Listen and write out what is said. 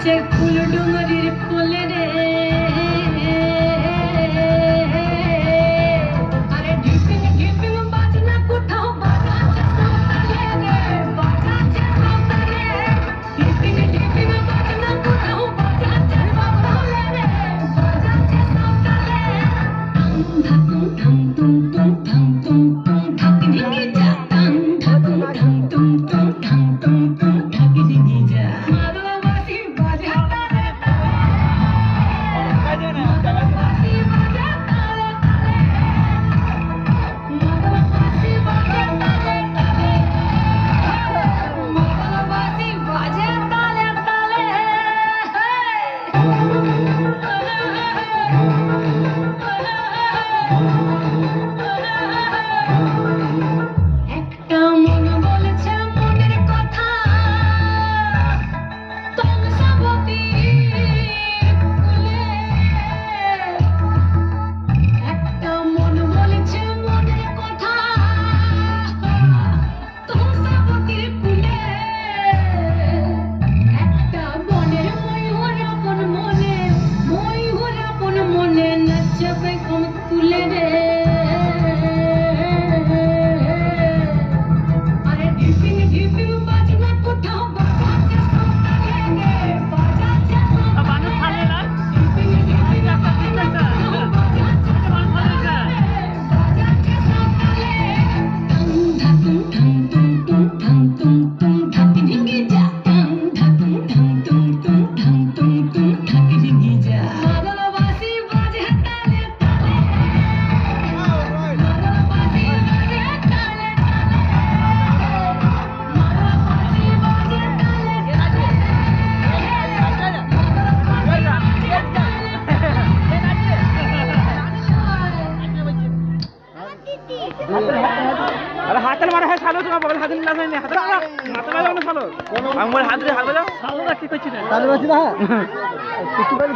সে ফুল ডুঙরির কোলে রে আরে ঢিপিং ঢিপিং বাজনা কোথাও বাজাচ্ছে সকালে রে বাজাচ্ছে সকালে ঢিপিং ঢিপিং বাজনা কোথাও বাজাচ্ছে সকালে রে বাজাচ্ছে সকালে ধাম তুম তুম ধাম তুম তুম ধাক ঢিঙি যা টান ধাতুম ধাম তুম তুম ধাম তুম তুম ধাক ঢিঙি যা মাদলা বাসি বাজা তালে তালে মাদলা বাসি বাজা তালে তালে মাদলা বাসি বাজা তালে তালে মাদলা বাসি বাজা তালে তালে একটা মন বলেছে মনের কথা তমসাবতীর কুলে একটা মন বলেছে মনের কথা তমসাবতীর কুলে একটা বনের ময়ূর আপন মনে নাচবে কোন তুলে রে আরে ঢিপিং ঢিপিং বাজনা কোথাও বাজাচ্ছে সকালে রে বাজাচ্ছে সকালে ঢিপিং ঢিপিং বাজনা কোথাও বাজাচ্ছে সকালে বাজাচ্ছে সকালে ধাতুম ধাম তুম তুম ধাম তুম তুম ধাক ঢিঙি যা টান ধাতুম ধাম তুম তুম ধাম তুম তুম ধাক ঢিঙি যা মাদলা বাসি বাজে তালে তালে মাদলা বাসি বাজে তালে তালে মাদলা বাসি বাজে তালে তালে মাদলা বাসি বাজে अरे हाथ मारा है सालो तुम्हारा बगल हाथ मिला नहीं हाथ लगा हाथ लगा ना सालो हम बोले हाथ रे हाथ लगा सालो रखी कुछ नहीं তাহলে বাঁচি না কিছু